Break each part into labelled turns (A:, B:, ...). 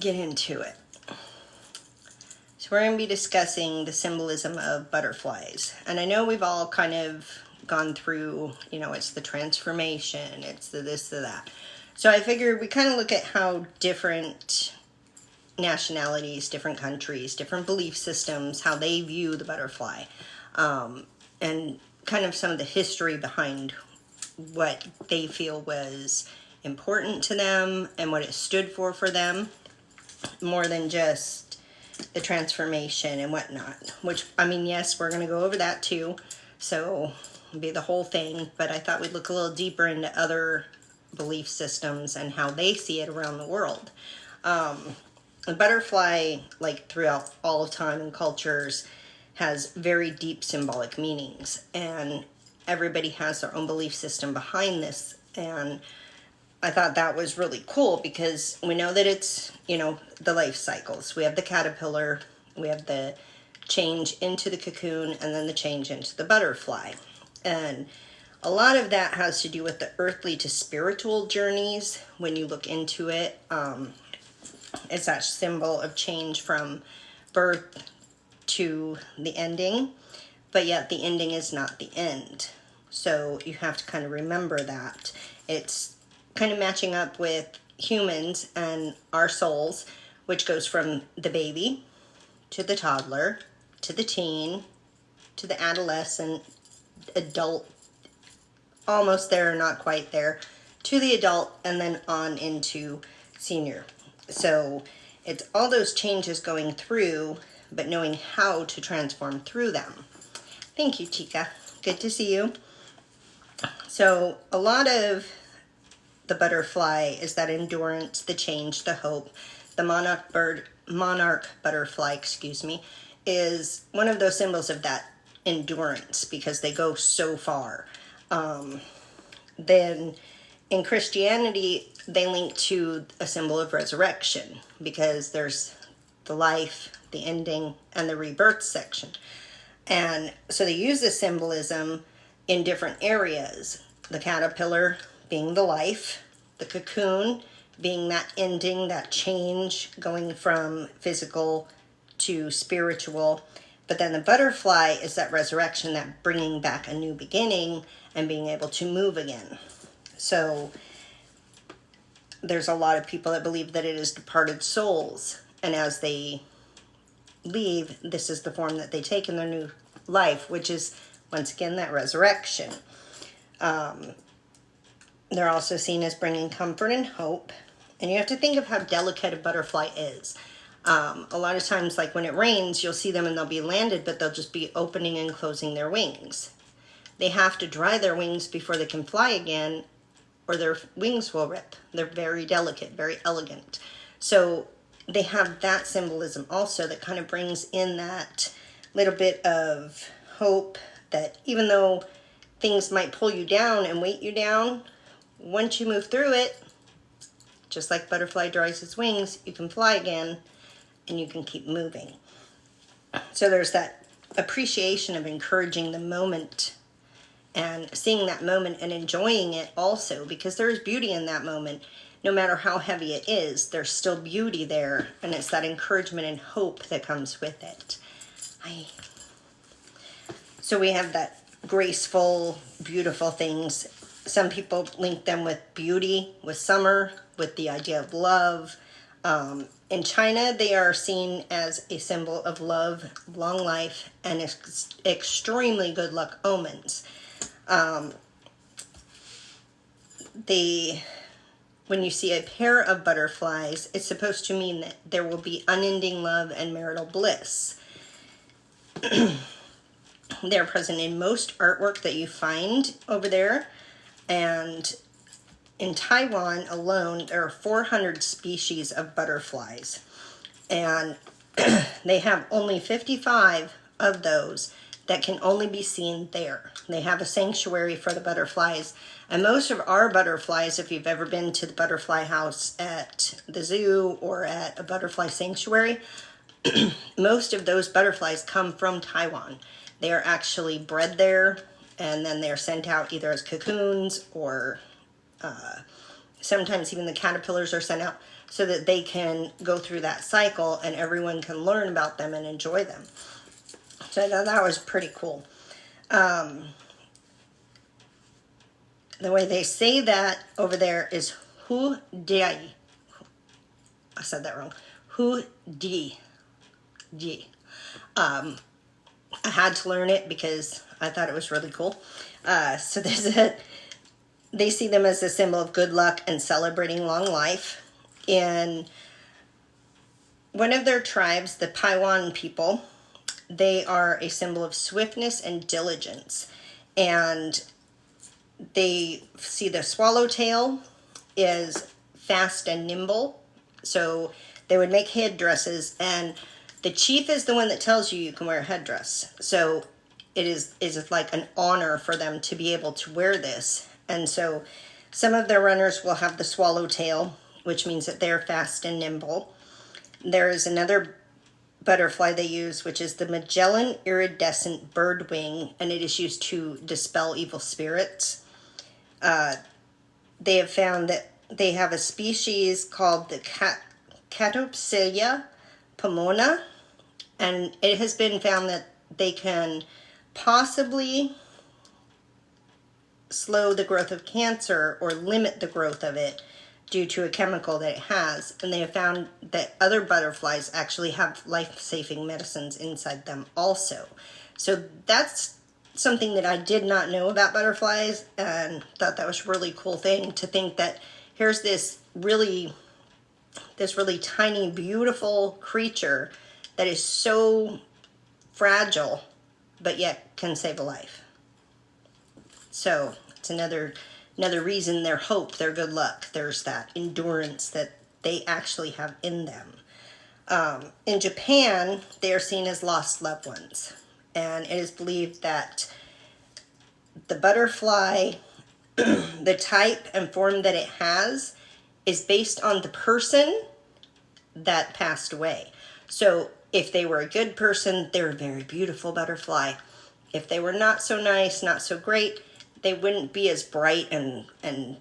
A: get into it. So we're going to be discussing the symbolism of butterflies. And I know we've all kind of gone through, you know, it's the transformation, it's the this, the that. So I figured we kind of look at how different nationalities, different countries, different belief systems, how they view the butterfly, and kind of some of the history behind what they feel was important to them and what it stood for them, more than just the transformation and whatnot. Which, I mean, yes, we're going to go over that too, so it'll be the whole thing, but I thought we'd look a little deeper into other belief systems and how they see it around the world. The butterfly, like throughout all of time and cultures, has very deep symbolic meanings, and everybody has their own belief system behind this. And I thought that was really cool because we know that it's, you know, the life cycles. We have the caterpillar, we have the change into the cocoon, and then the change into the butterfly. And a lot of that has to do with the earthly to spiritual journeys. When you look into it, it's that symbol of change from birth to the ending, but yet the ending is not the end. So you have to kind of remember that. It's kind of matching up with humans and our souls, which goes from the baby to the toddler to the teen to the adolescent, adult, almost there, not quite there, to the adult, and then on into senior. So it's all those changes going through, but knowing how to transform through them. Thank you, Chica. Good to see you. So a lot of the butterfly is that endurance, the change, the hope. The monarch butterfly, is one of those symbols of that endurance because they go so far. Then in Christianity, they link to a symbol of resurrection because there's the life, the ending, and the rebirth section. And so they use this symbolism in different areas. The caterpillar being the life, the cocoon being that ending, that change, going from physical to spiritual. But then the butterfly is that resurrection, that bringing back a new beginning and being able to move again. So there's a lot of people that believe that it is departed souls, and as they leave, this is the form that they take in their new life, which is, once again, that resurrection. They're also seen as bringing comfort and hope, and you have to think of how delicate a butterfly is. A lot of times, like when it rains, you'll see them and they'll be landed, but they'll just be opening and closing their wings. They have to dry their wings before they can fly again, or their wings will rip. They're very delicate, very elegant. So they have that symbolism also that kind of brings in that little bit of hope that even though things might pull you down and weight you down, once you move through it, just like butterfly dries its wings, you can fly again and you can keep moving. So there's that appreciation of encouraging the moment and seeing that moment and enjoying it also, because there is beauty in that moment. No matter how heavy it is, there's still beauty there, and it's that encouragement and hope that comes with it. So we have that graceful, beautiful things. Some people link them with beauty, with summer, with the idea of love. In China, they are seen as a symbol of love, long life, and extremely good luck omens. When you see a pair of butterflies, it's supposed to mean that there will be unending love and marital bliss. They're present in most artwork that you find over there. And in Taiwan alone, there are 400 species of butterflies. And they have only 55 of those that can only be seen there. They have a sanctuary for the butterflies. And most of our butterflies, if you've ever been to the butterfly house at the zoo or at a butterfly sanctuary, most of those butterflies come from Taiwan. They are actually bred there, and then they're sent out either as cocoons or sometimes even the caterpillars are sent out so that they can go through that cycle and everyone can learn about them and enjoy them. So I thought that was pretty cool. The way they say that over there is hu dai. I said that wrong. Hu di. I had to learn it because I thought it was really cool. So they see them as a symbol of good luck and celebrating long life. In one of their tribes, the Paiwan people, they are a symbol of swiftness and diligence. And they see the swallowtail is fast and nimble. So they would make headdresses, and the chief is the one that tells you can wear a headdress. So it is like an honor for them to be able to wear this. And so some of their runners will have the swallowtail, which means that they're fast and nimble. There is another butterfly they use, which is the Magellan iridescent birdwing, and it is used to dispel evil spirits. They have found that they have a species called the Catopsilia pomona, and it has been found that they can possibly slow the growth of cancer or limit the growth of it due to a chemical that it has. And they have found that other butterflies actually have life-saving medicines inside them also. So that's something that I did not know about butterflies, and thought that was a really cool thing to think that here's this really tiny, beautiful creature that is so fragile, but yet can save a life. So it's another reason, their hope, their good luck. There's that endurance that they actually have in them. In Japan, they are seen as lost loved ones. And it is believed that the butterfly, the type and form that it has, is based on the person that passed away. So if they were a good person, they're a very beautiful butterfly. If they were not so nice, not so great, they wouldn't be as bright and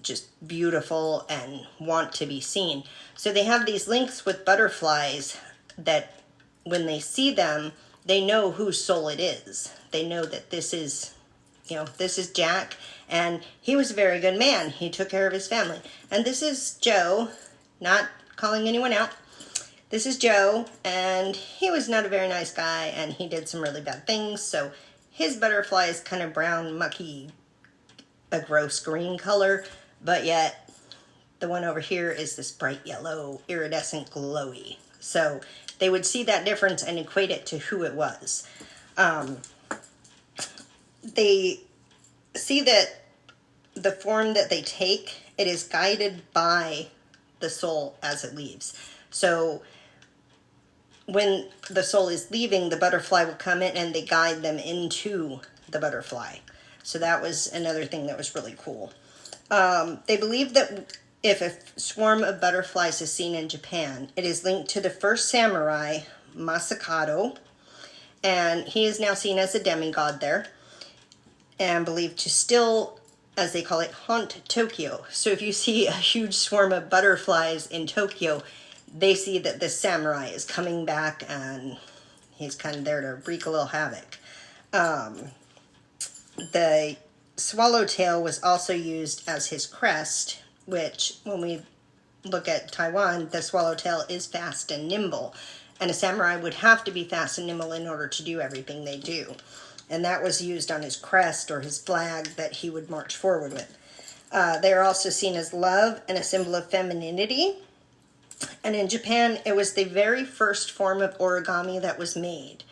A: just beautiful and want to be seen. So they have these links with butterflies that when they see them, they know whose soul it is. They know that this is Jack, and he was a very good man. He took care of his family. And this is Joe, not calling anyone out. This is Joe, and he was not a very nice guy, and he did some really bad things. So his butterfly is kind of brown, mucky, a gross green color, but yet the one over here is this bright yellow, iridescent, glowy. So they would see that difference and equate it to who it was. They see that the form that they take, it is guided by the soul as it leaves. So when the soul is leaving, the butterfly will come in and they guide them into the butterfly. So that was another thing that was really cool. They believe that if a swarm of butterflies is seen in Japan, it is linked to the first samurai, Masakado, and he is now seen as a demigod there, and believed to still, as they call it, haunt Tokyo. So if you see a huge swarm of butterflies in Tokyo, they see that this samurai is coming back and he's kind of there to wreak a little havoc. The swallowtail was also used as his crest, which when we look at Taiwan, the swallowtail is fast and nimble. And a samurai would have to be fast and nimble in order to do everything they do. And that was used on his crest or his flag that he would march forward with. They are also seen as love and a symbol of femininity. And in Japan, it was the very first form of origami that was made.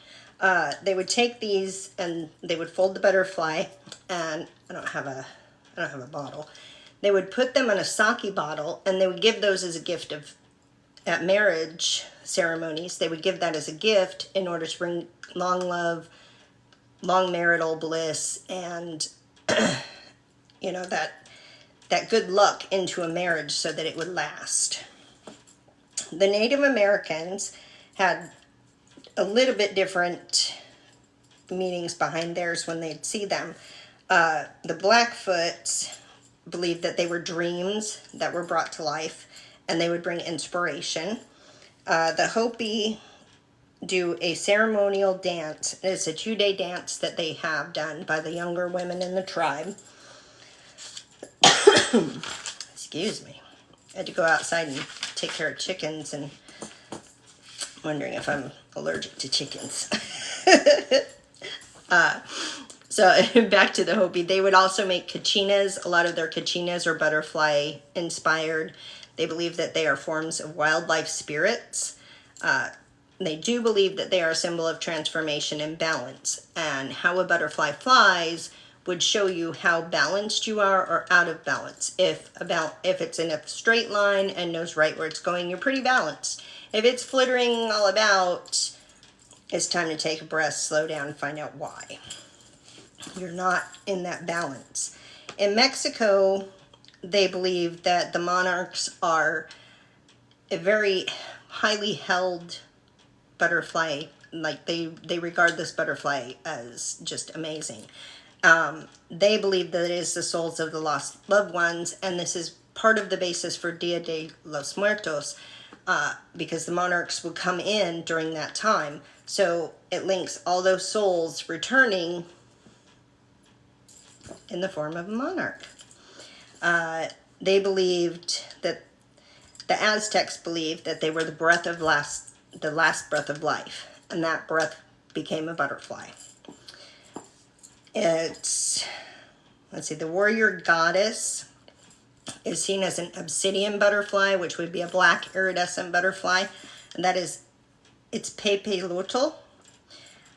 A: They would take these and they would fold the butterfly, and I don't have a bottle. They would put them in a sake bottle, and they would give those as a gift at marriage ceremonies. They would give that as a gift in order to bring long love, long marital bliss, and that good luck into a marriage so that it would last. The Native Americans had a little bit different meanings behind theirs when they'd see them. The Blackfoots believed that they were dreams that were brought to life, and they would bring inspiration. The Hopi do a ceremonial dance. It's a 2-day dance that they have done by the younger women in the tribe. Excuse me. I had to go outside and take care of chickens, and wondering if I'm allergic to chickens. So back to the Hopi, they would also make kachinas. A lot of their kachinas are butterfly inspired. They believe that they are forms of wildlife spirits. They do believe that they are a symbol of transformation and balance. And how a butterfly flies would show you how balanced you are or out of balance. If it's in a straight line and knows right where it's going, you're pretty balanced. If it's flittering all about, it's time to take a breath, slow down, and find out why. You're not in that balance. In Mexico, they believe that the monarchs are a very highly held butterfly. Like they regard this butterfly as just amazing. They believe that it is the souls of the lost loved ones, and this is part of the basis for Dia de los Muertos, because the monarchs would come in during that time. So it links all those souls returning in the form of a monarch. They believed that the Aztecs believed that they were the last breath of life, and that breath became a butterfly. It's, let's see, the warrior goddess is seen as an obsidian butterfly, which would be a black iridescent butterfly, and that is, it's Pepelutl.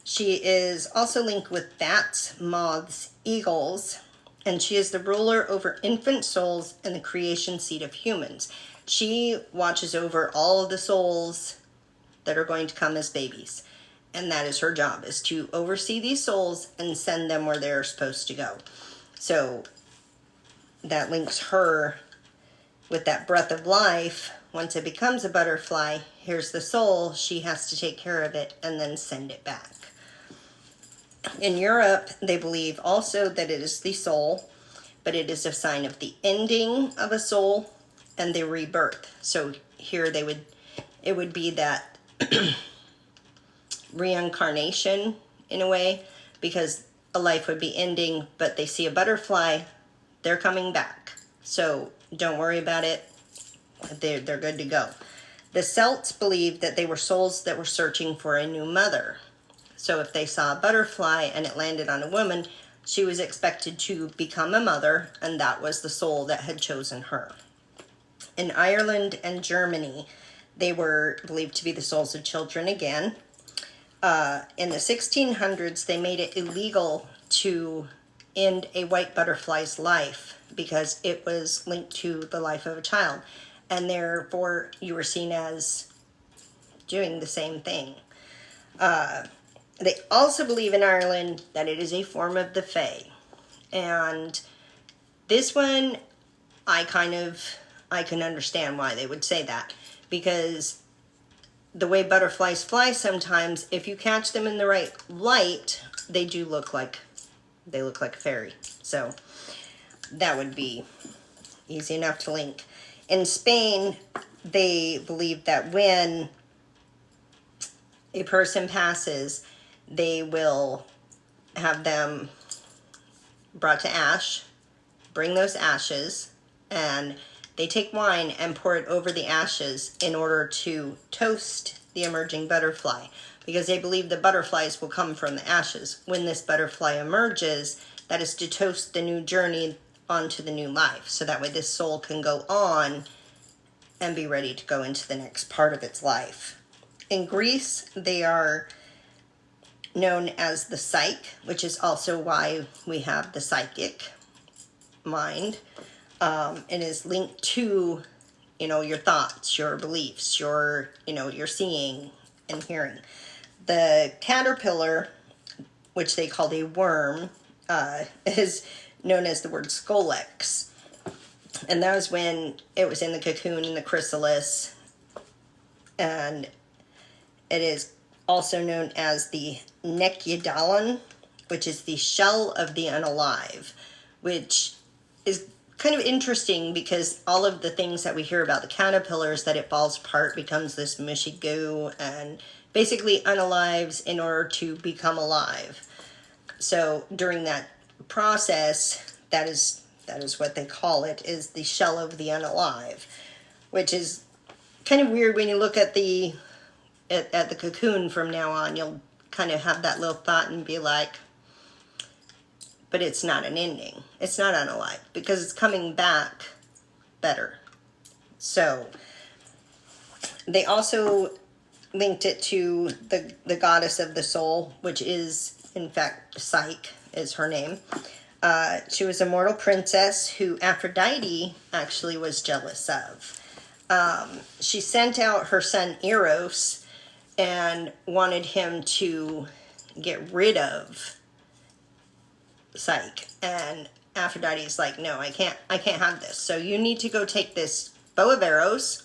A: She is also linked with bats, moths, eagles, and she is the ruler over infant souls and the creation seed of humans. She watches over all of the souls that are going to come as babies. And that is her job, is to oversee these souls and send them where they're supposed to go. So that links her with that breath of life. Once it becomes a butterfly, here's the soul. She has to take care of it and then send it back. In Europe, they believe also that it is the soul, but it is a sign of the ending of a soul and the rebirth. So here it would be that reincarnation in a way, because a life would be ending, but they see a butterfly, they're coming back. So don't worry about it. They're good to go. The Celts believed that they were souls that were searching for a new mother. So if they saw a butterfly and it landed on a woman, she was expected to become a mother, and that was the soul that had chosen her. In Ireland and Germany, they were believed to be the souls of children again. In the 1600s, they made it illegal to end a white butterfly's life because it was linked to the life of a child. And therefore, you were seen as doing the same thing. They also believe in Ireland that it is a form of the Fae. And this one, I can understand why they would say that. Because the way butterflies fly sometimes, if you catch them in the right light, they look like a fairy. So that would be easy enough to link. In Spain, they believe that when a person passes, they will have them brought to ash, bring those ashes, and they take wine and pour it over the ashes in order to toast the emerging butterfly, because they believe the butterflies will come from the ashes. When this butterfly emerges, that is to toast the new journey onto the new life, so that way this soul can go on and be ready to go into the next part of its life. In Greece, they are known as the psyche, which is also why we have the psychic mind. It is linked to, your thoughts, your beliefs, your seeing and hearing. The caterpillar, which they called a worm, is known as the word scolex. And that was when it was in the cocoon and the chrysalis. And it is also known as the nekyodalon, which is the shell of the unalive, which is kind of interesting because all of the things that we hear about the caterpillars, that it falls apart, becomes this mushy goo, and basically unalives in order to become alive. So during that process, that is what they call it, is the shell of the unalive, which is kind of weird when you look at the cocoon from now on. You'll kind of have that little thought and be like, but it's not an ending. It's not unalive because it's coming back better. So they also linked it to the goddess of the soul, which is, in fact, Psyche is her name. She was a mortal princess who Aphrodite actually was jealous of. She sent out her son Eros and wanted him to get rid of Psyche. And Aphrodite's like, no, I can't have this. So you need to go take this bow of arrows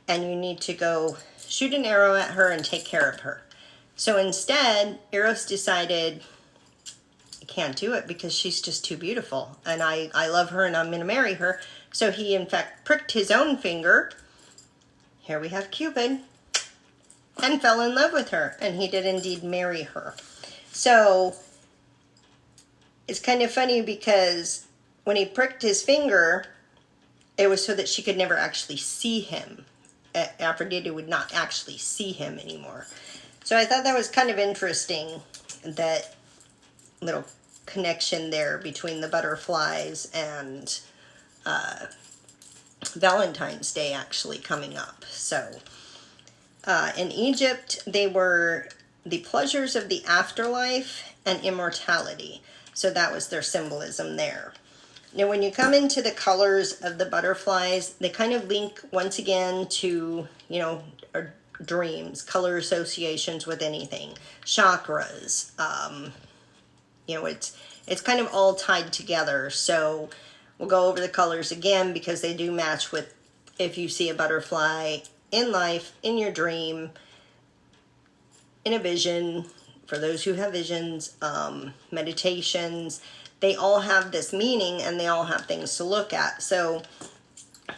A: and you need to go shoot an arrow at her and take care of her. So instead, Eros decided, I can't do it because she's just too beautiful. And I love her and I'm going to marry her. So he, in fact, pricked his own finger. Here we have Cupid. And fell in love with her. And he did indeed marry her. So it's kind of funny because when he pricked his finger, it was so that she could never actually see him. Aphrodite would not actually see him anymore. So I thought that was kind of interesting, that little connection there between the butterflies and Valentine's Day actually coming up. So in Egypt, they were the pleasures of the afterlife and immortality. So that was their symbolism there. Now, when you come into the colors of the butterflies, they kind of link once again to, our dreams, color associations with anything, chakras. It's kind of all tied together. So we'll go over the colors again because they do match with if you see a butterfly in life, in your dream, in a vision. For those who have visions, meditations, they all have this meaning and they all have things to look at. So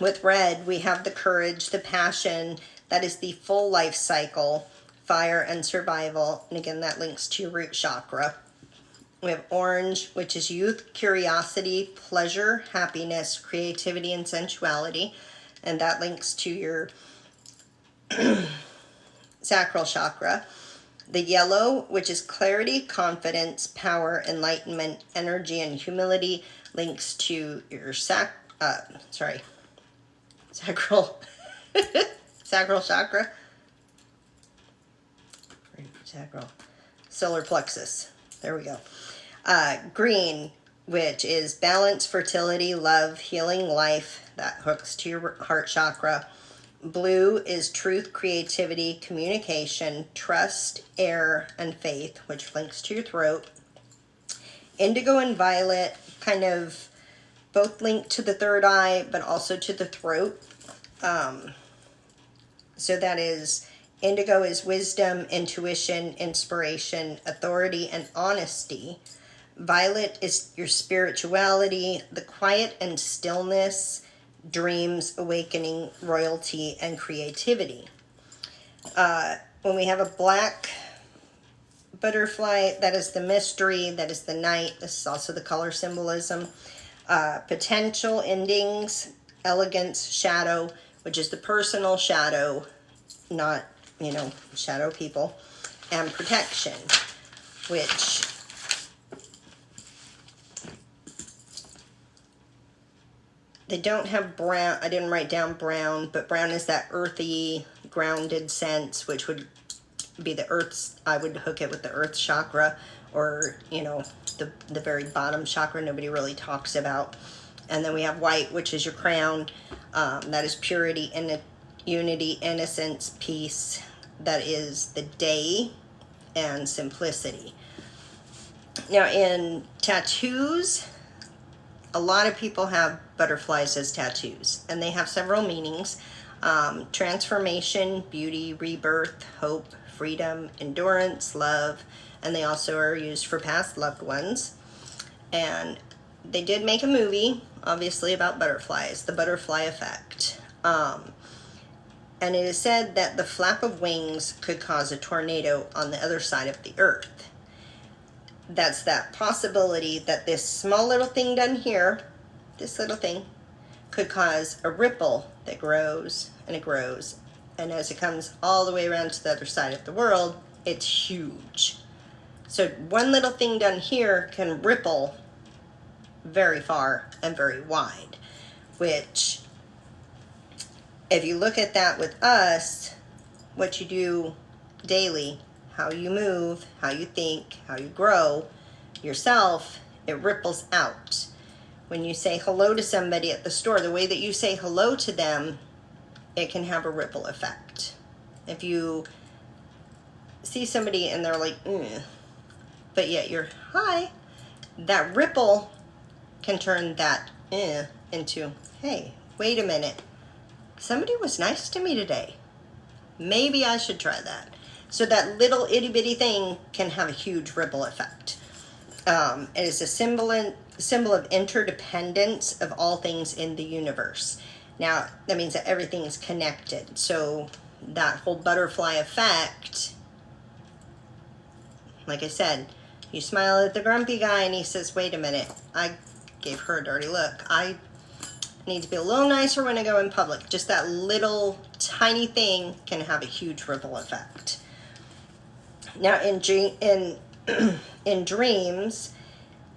A: with red, we have the courage, the passion, that is the full life cycle, fire and survival. And again, that links to your root chakra. We have orange, which is youth, curiosity, pleasure, happiness, creativity, and sensuality. And that links to your sacral chakra. The yellow, which is clarity, confidence, power, enlightenment, energy, and humility, links to your sacral chakra. Sacral. Solar plexus. There we go. Green, which is balance, fertility, love, healing, life. That hooks to your heart chakra. Blue is truth, creativity, communication, trust, air, and faith, which links to your throat. Indigo and violet kind of both link to the third eye, but also to the throat. So that is, indigo is wisdom, intuition, inspiration, authority, and honesty. Violet is your spirituality, the quiet and stillness, dreams, awakening, royalty, and creativity. When we have a black butterfly, that is the mystery, that is the night. This is also the color symbolism. Potential, endings, elegance, shadow, which is the personal shadow, not, shadow people, and protection, which they don't have brown. I didn't write down brown, but brown is that earthy, grounded sense, which would be the earth's, I would hook it with the earth chakra, or, the very bottom chakra nobody really talks about. And then we have white, which is your crown. That is purity, unity, innocence, peace. That is the day and simplicity. Now, in tattoos, a lot of people have butterflies as tattoos, and they have several meanings. Transformation, beauty, rebirth, hope, freedom, endurance, love, and they also are used for past loved ones. And they did make a movie, obviously, about butterflies, the butterfly effect. And it is said that the flap of wings could cause a tornado on the other side of the earth. That's that possibility that this small little thing done here, this little thing, could cause a ripple that grows and it grows. And as it comes all the way around to the other side of the world, it's huge. So one little thing done here can ripple very far and very wide, which, if you look at that with us, what you do daily, how you move, how you think, how you grow yourself, it ripples out. When you say hello to somebody at the store, the way that you say hello to them, it can have a ripple effect. If you see somebody and they're like, but yet you're hi, that ripple can turn that into, hey, wait a minute. Somebody was nice to me today. Maybe I should try that. So that little itty bitty thing can have a huge ripple effect. It is a symbol of interdependence of all things in the universe. Now, that means that everything is connected. So that whole butterfly effect, like I said, you smile at the grumpy guy and he says, wait a minute, I gave her a dirty look. I need to be a little nicer when I go in public. Just that little tiny thing can have a huge ripple effect. Now in dreams,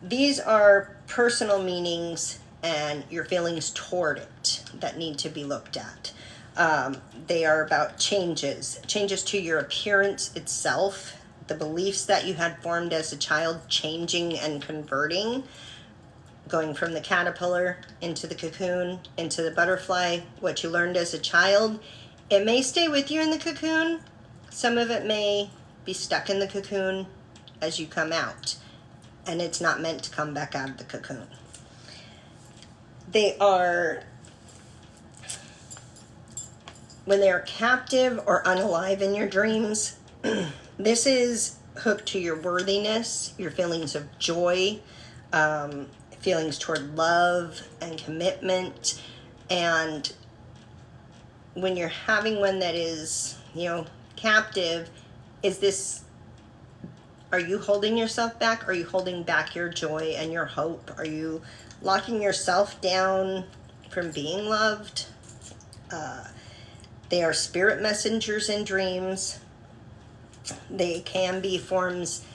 A: these are personal meanings and your feelings toward it that need to be looked at. They are about changes to your appearance itself, the beliefs that you had formed as a child changing and converting, going from the caterpillar into the cocoon, into the butterfly, what you learned as a child. It may stay with you in the cocoon. Some of it may be stuck in the cocoon as you come out, and it's not meant to come back out of the cocoon. They are, when they are captive or unalive in your dreams, this is hooked to your worthiness, your feelings of joy, feelings toward love and commitment. And when you're having one that is, captive, are you holding yourself back? Are you holding back your joy and your hope? Are you locking yourself down from being loved? They are spirit messengers in dreams. They can be forms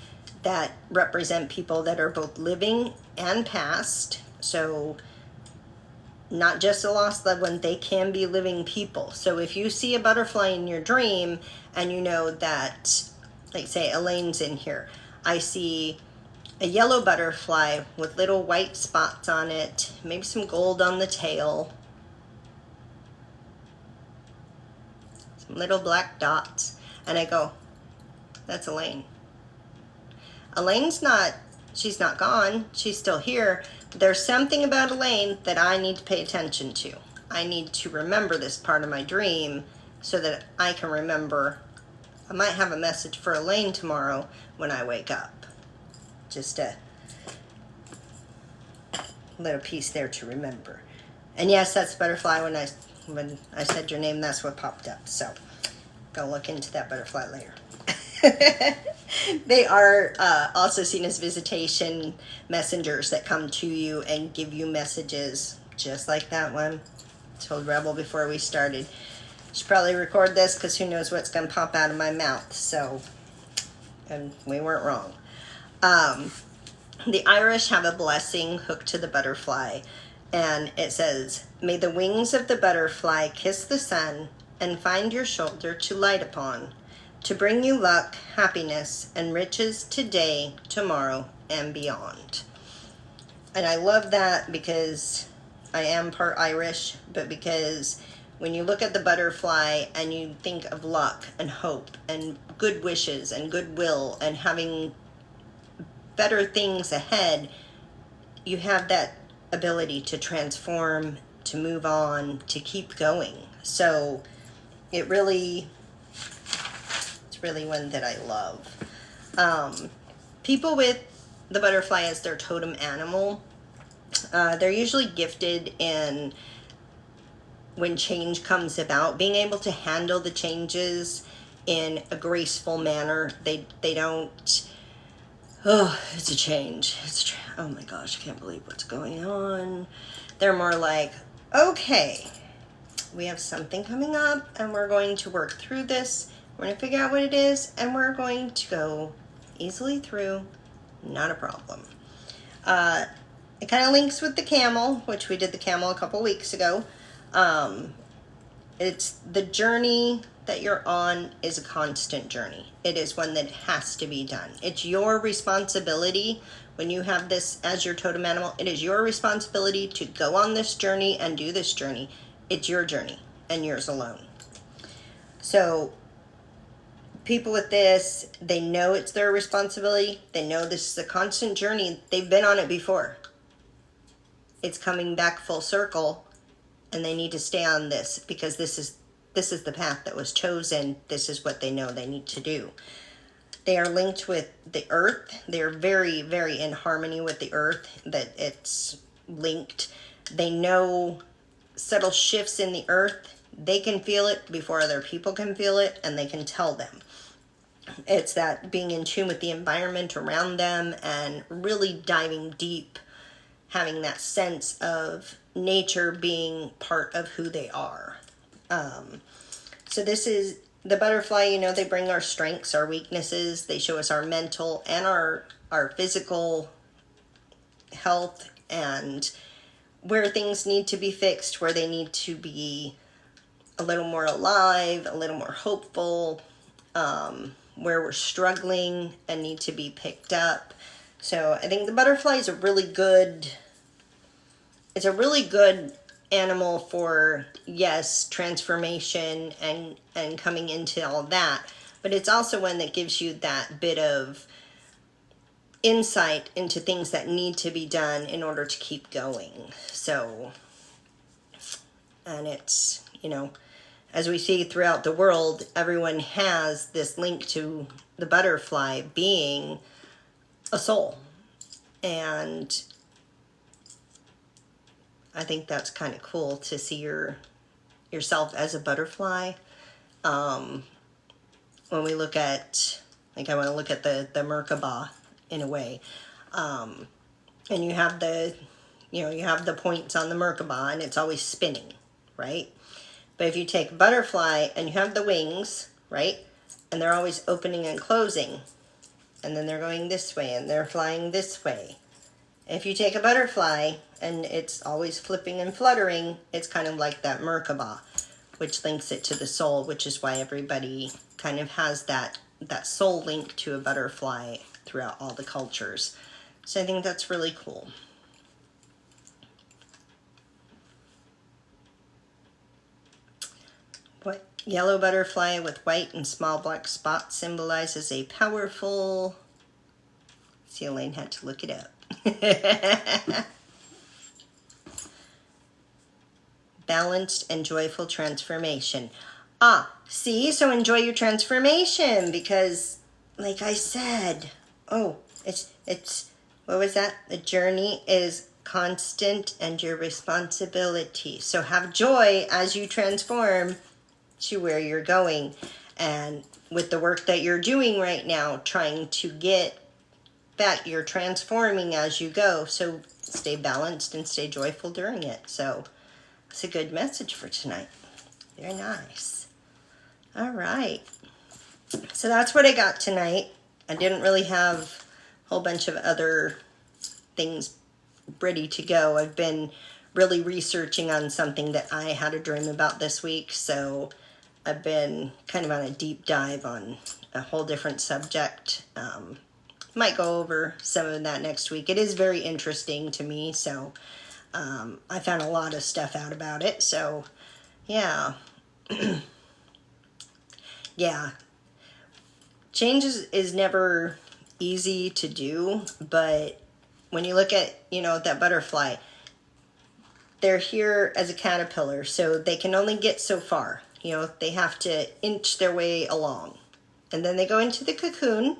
A: that represent people that are both living and past. So not just a lost loved one, they can be living people. So if you see a butterfly in your dream and you know that, like say Elaine's in here, I see a yellow butterfly with little white spots on it, maybe some gold on the tail, some little black dots, and I go, that's Elaine. She's not gone, she's still here. There's something about Elaine that I need to pay attention to. I need to remember this part of my dream so that I can remember. I might have a message for Elaine tomorrow when I wake up. Just a little piece there to remember. And yes, that's butterfly. When I said your name, that's what popped up. So go look into that butterfly later. They are also seen as visitation messengers that come to you and give you messages, just like that one. I told Rebel before we started. Should probably record this because who knows what's going to pop out of my mouth. So, and we weren't wrong. The Irish have a blessing hooked to the butterfly, and it says, "May the wings of the butterfly kiss the sun and find your shoulder to light upon, to bring you luck, happiness, and riches today, tomorrow, and beyond." And I love that because I am part Irish, but because when you look at the butterfly and you think of luck and hope and good wishes and goodwill and having better things ahead, you have that ability to transform, to move on, to keep going. So it's really one that I love. People with the butterfly as their totem animal They're usually gifted in, when change comes about, being able to handle the changes in a graceful manner. They don't, oh, it's a change. Oh my gosh, I can't believe what's going on. They're more like, okay, we have something coming up and we're going to work through this. We're going to figure out what it is and we're going to go easily through. Not a problem. It kind of links with the camel, which we did the camel a couple weeks ago. It's the journey that you're on is a constant journey. It is one that has to be done. It's your responsibility when you have this as your totem animal. It is your responsibility to go on this journey and do this journey. It's your journey and yours alone. So people with this, they know it's their responsibility. They know this is a constant journey. They've been on it before. It's coming back full circle, and they need to stay on this because this is the path that was chosen. This is what they know they need to do. They are linked with the earth. They're very, very in harmony with the earth, that it's linked. They know subtle shifts in the earth. They can feel it before other people can feel it, and they can tell them. It's that being in tune with the environment around them and really diving deep, having that sense of nature being part of who they are. So this is the butterfly. You know, they bring our strengths, our weaknesses. They show us our mental and our physical health and where things need to be fixed, where they need to be a little more alive, a little more hopeful, where we're struggling and need to be picked up. So I think the butterfly is a really good animal for, yes, transformation and coming into all that, but it's also one that gives you that bit of insight into things that need to be done in order to keep going. So, and it's, you know, as we see throughout the world, everyone has this link to the butterfly being a soul. And I think that's kind of cool to see yourself as a butterfly. When we look at, like, I want to look at the Merkaba in a way. And you have the points on the Merkaba and it's always spinning, right? But if you take a butterfly and you have the wings, right? And they're always opening and closing. And then they're going this way and they're flying this way. If you take a butterfly and it's always flipping and fluttering, it's kind of like that Merkaba, which links it to the soul, which is why everybody kind of has that soul link to a butterfly throughout all the cultures. So I think that's really cool. What yellow butterfly with white and small black spots symbolizes a powerful... See, Elaine had to look it up. Balanced and joyful transformation. See, so enjoy your transformation because, like I said, it's what was that? The journey is constant and your responsibility. So have joy as you transform to where you're going. And with the work that you're doing right now, trying to get that, you're transforming as you go. So stay balanced and stay joyful during it. So it's a good message for tonight. Very nice. All right. So that's what I got tonight. I didn't really have a whole bunch of other things ready to go. I've been really researching on something that I had a dream about this week. So I've been kind of on a deep dive on a whole different subject. Might go over some of that next week. It is very interesting to me. So I found a lot of stuff out about it. So yeah. Yeah. Change is never easy to do, but when you look at, that butterfly, they're here as a caterpillar, so they can only get so far. They have to inch their way along. And then they go into the cocoon,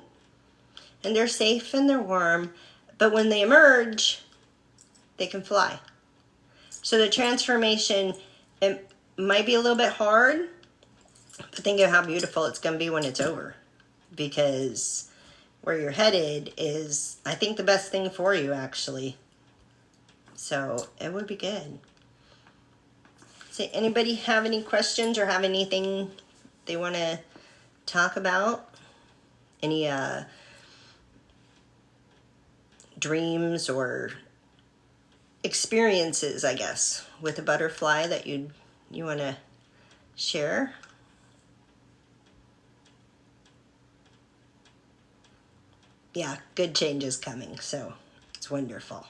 A: and they're safe and they're warm. But when they emerge, they can fly. So the transformation, it might be a little bit hard, but think of how beautiful it's going to be when it's over. Because where you're headed is, I think, the best thing for you, actually. So it would be good. So anybody have any questions or have anything they want to talk about? Any dreams or experiences, I guess, with a butterfly that you want to share? Yeah, good changes coming, so it's wonderful.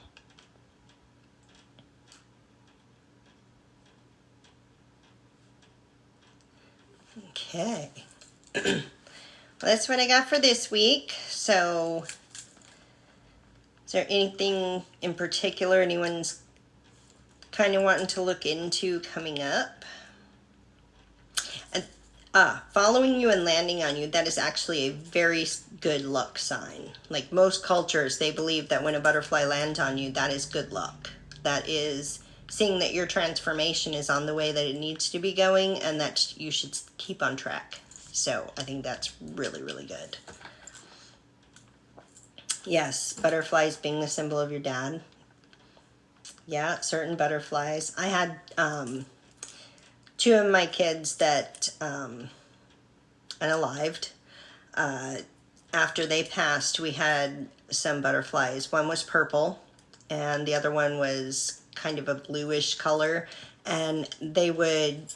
A: Okay. Well, that's what I got for this week. So is there anything in particular anyone's kind of wanting to look into coming up? And following you and landing on you, that is actually a very good luck sign. Like most cultures, they believe that when a butterfly lands on you, that is good luck. That is seeing that your transformation is on the way that it needs to be going, and that you should keep on track. So I think that's really, really good. Yes, butterflies being the symbol of your dad. Yeah, certain butterflies. I had 2 of my kids that unalived. After they passed, we had some butterflies. One was purple, and the other one was kind of a bluish color. And they would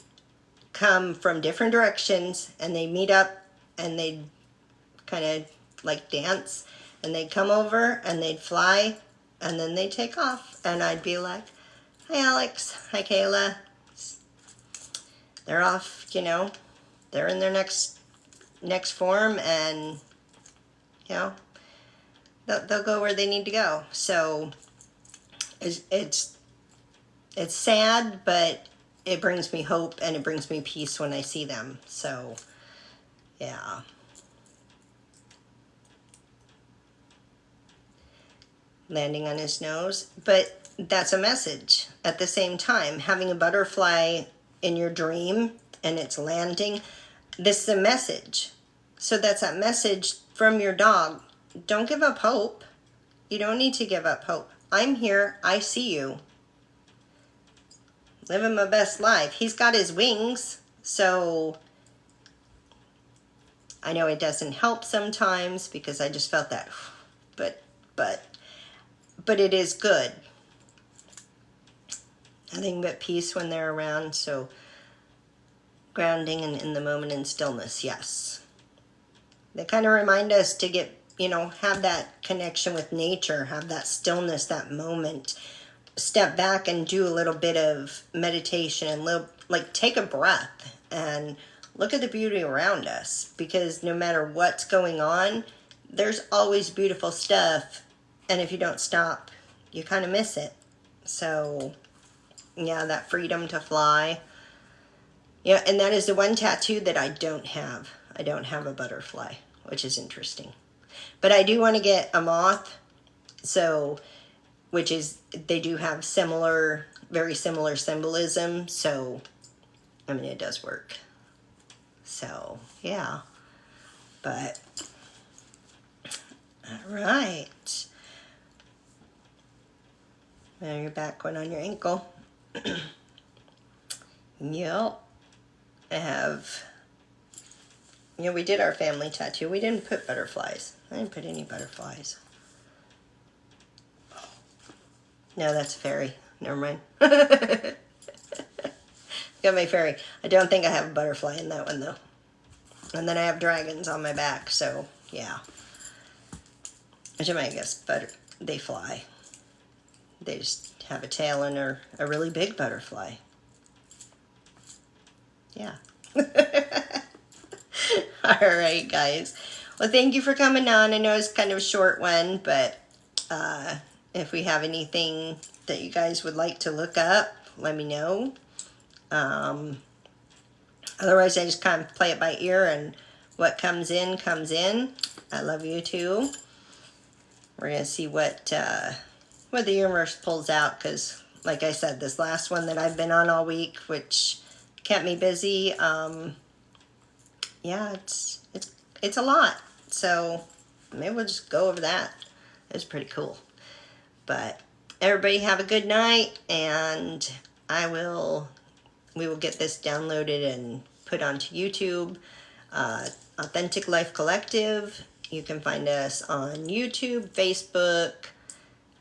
A: come from different directions, and they meet up, and they'd kind of like dance, and they'd come over, and they'd fly, and then they'd take off. And I'd be like, hi Alex, hi Kayla. They're off, you know, they're in their next form, and you know, they'll go where they need to go. So it's sad, but it brings me hope and it brings me peace when I see them. So yeah. Landing on his nose, but that's a message. At the same time, having a butterfly in your dream and it's landing, this is a message. So that's that message from your dog. Don't give up hope. You don't need to give up hope. I'm here. I see you. Living my best life. He's got his wings, so I know it doesn't help sometimes because I just felt that, but it is good. Nothing but peace when they're around, so grounding and in the moment and stillness, yes. They kind of remind us to get, you know, have that connection with nature, have that stillness, that moment. Step back and do a little bit of meditation and like take a breath and look at the beauty around us, because no matter what's going on, there's always beautiful stuff, and if you don't stop, you kind of miss it. So yeah, that freedom to fly. Yeah, and that is the one tattoo that I don't have. I don't have a butterfly, which is interesting. But I do want to get a moth, so which is, they do have similar, very similar symbolism. So, I mean, it does work. So, yeah. But, all right. Now your back one on your ankle. Yep. I have, you know, we did our family tattoo. We didn't put butterflies. I didn't put any butterflies. No, that's a fairy. Never mind. Got my fairy. I don't think I have a butterfly in that one, though. And then I have dragons on my back, so yeah. Which I might guess, but they fly. They just have a tail and are a really big butterfly. Yeah. All right, guys. Well, thank you for coming on. I know it's kind of a short one, but if we have anything that you guys would like to look up, let me know. Otherwise, I just kind of play it by ear, and what comes in, comes in. I love you too. We're going to see what what the universe pulls out, because like I said, this last one that I've been on all week, which kept me busy, yeah, it's a lot. So maybe we'll just go over that. It's pretty cool. But everybody have a good night, and we will get this downloaded and put onto YouTube. Authentic Life Collective. You can find us on YouTube, Facebook,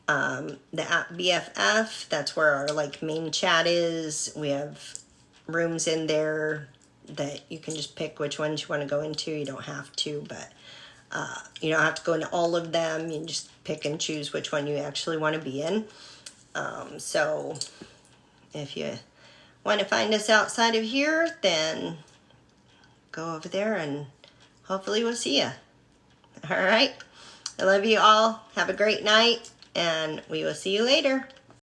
A: the app BFF. That's where our like main chat is. We have rooms in there that you can just pick which ones you want to go into. You don't have to, but you don't have to go into all of them. You just pick and choose which one you actually want to be in. So if you want to find us outside of here, then go over there and hopefully we'll see you. All right. I love you all. Have a great night, and we will see you later.